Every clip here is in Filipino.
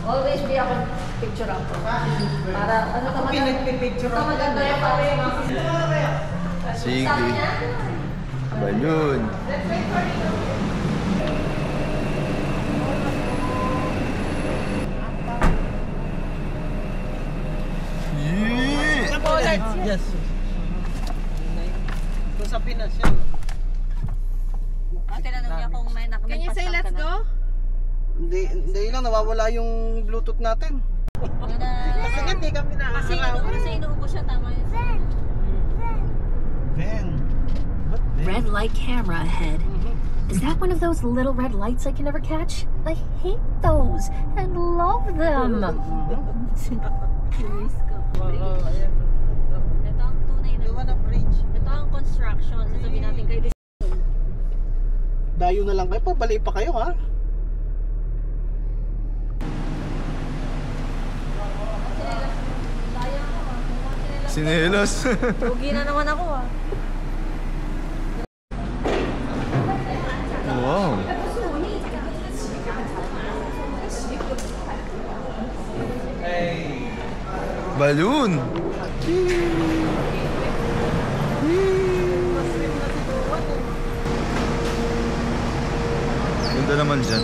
Always be ako picture ako. Para ano ka pinagpipicture ako. Maganda yung pare. Sige. Balloon. Yes. Kung sa Pinas yan. Tinanong niya kung may nakapagpasal. Can you say let's go? Hindi lang, nawawala yung Bluetooth natin. Kasi hindi kami nakakaraw. Kasi inuubos siya, tama yun. Ven. Red light camera ahead. Is that one of those little red lights I can never catch? I hate those and love them. Curious ko. Ayan. Ito ang tunay na. Gawa na bridge. Ito ang construction. Sasabihin natin kayo. Dayo na lang kayo, pabalik pa kayo ha. Sinelos. Lugi na naman ako ah. Wow. Balloon. Ganda naman dyan.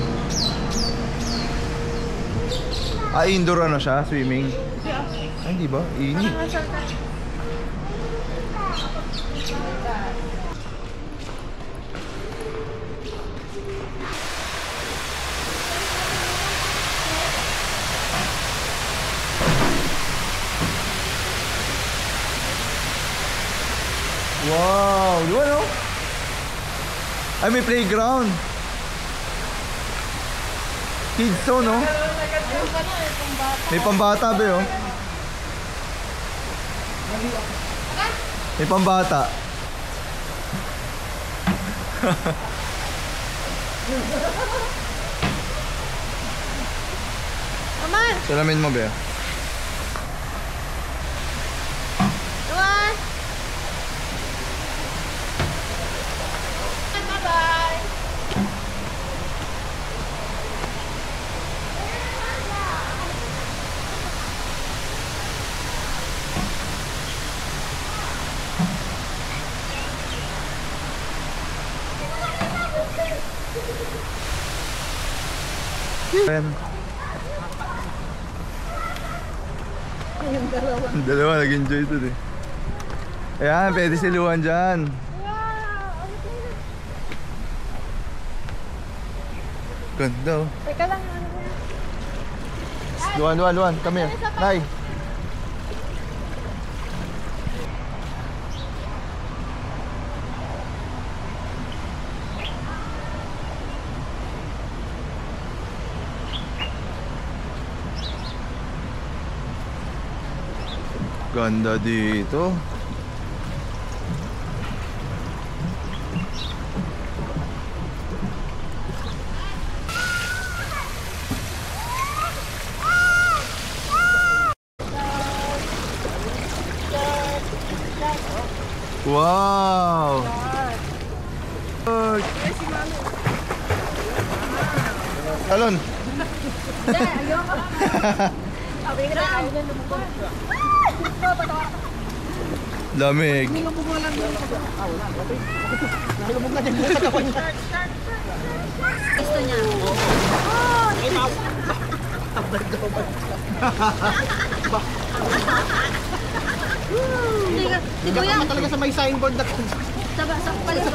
Indoor ano siya? Swimming? Ay, hindi ba? Init. Wow! Di ba no? Ay, may playground. Kids zone, no? May pambata ba yun? May pambata. Aman! Salamin mo ba? Aman! Bye-bye! Yung dalawa nag-enjoy ito eh. Ayan, pwede siluhan dyan. Ganda oh. Teka lang, Luan, come here. Nay. Ganda dito. Wow! Talon! Lamig. Gusto niya. Hindi ka talaga sa may signboard na Sa paligid.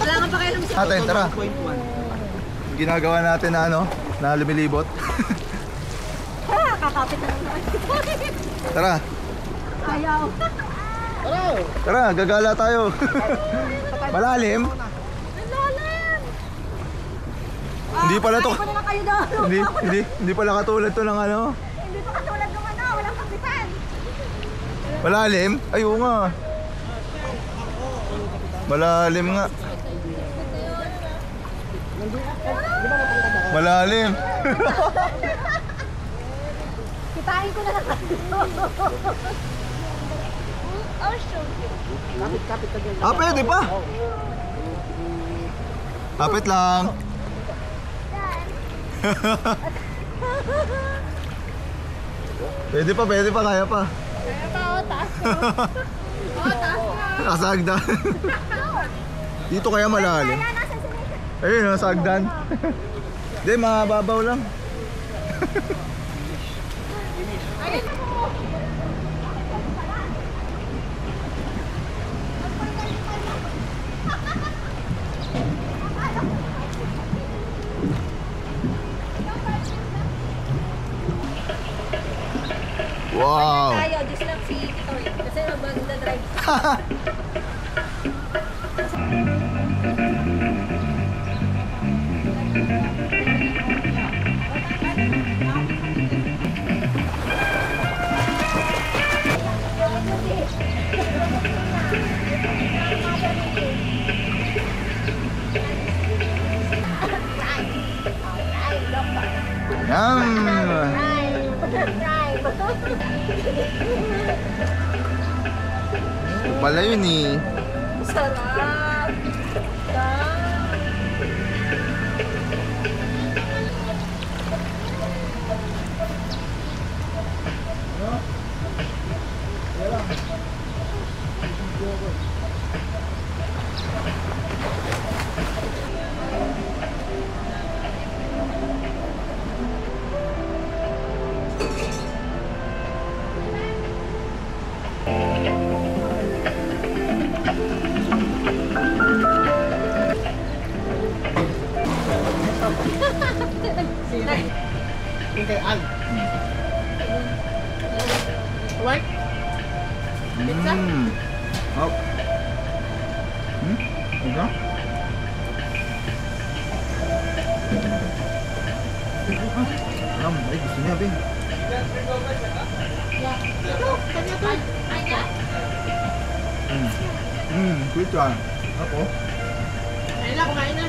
Wala nga pa kayo lang sa... Atin, tara. Ginagawa natin na ano, na lumilibot. Kakapit na lang. Tara. Ayaw. Tara, gagala tayo. Malalim. Hindi pala to. Hindi pala katulad to ng ano. Hindi pa katulad ng ano, walang kapitan. Malalim? Ay, oo nga. Malalim nga. Malalim. Kitain ko na lang. Pwede pa. Kapit lang. Pwede pa, kaya pa. Kaya pa, oh, taas ko. Oh, taas ko. Nakasagdan. Dito kaya malalim. Ayun, nasagdan. Hindi, mababaw lang. Ayun mo. Wow! Tayo, just lang si Tito eh. Kasi mag-drive. Yum! Pala yun eh. Sarap! Yung kay Al. What? Pizza? Oh. Ito? Ay, gusto niya, Ben. Quick one. Ako? Kain na, kumain na.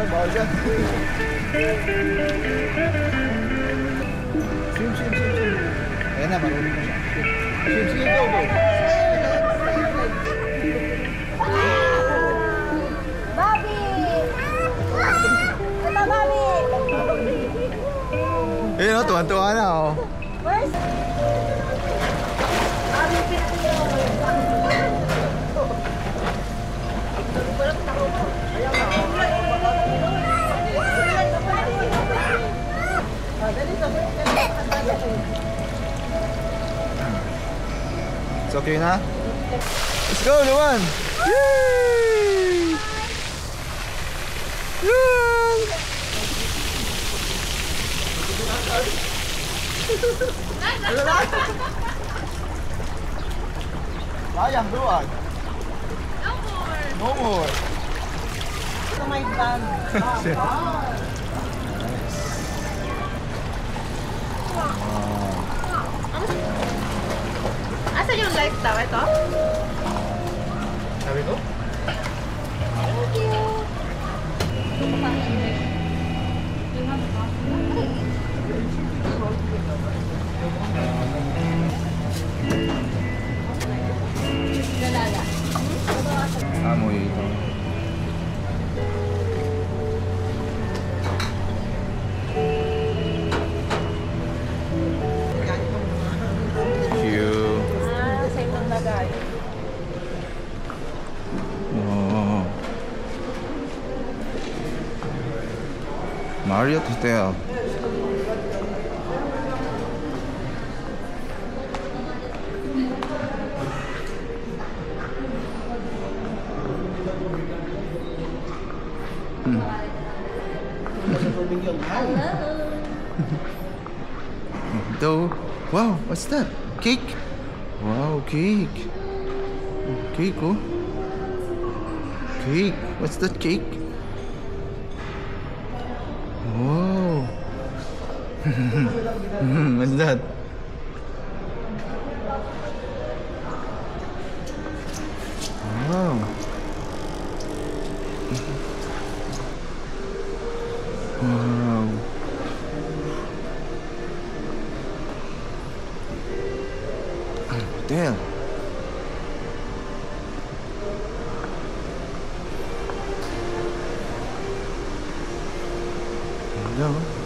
Bawal siya. Swim. Ayan na, marunong na siya. Swim, go. Bobby! Ito, Bobby! Ayun, oh, tuwan-tuwa na, oh. Where's... Bobby, pinatilo. It's okay na? Let's go, Luan! Yay! Luan! Sayang, Luan! No more! Ito may van. Asan yung light daw? Ito? Sabi ko? Thank you. Amoy ito. Cute. Same lang bagay. Oh. Marriott Hotel. Though, wow, what's that? Cake? Wow, cake. Cake, oh. Cake. What's that cake? Wow. What's that? Wow. Wow. Damn. Hello.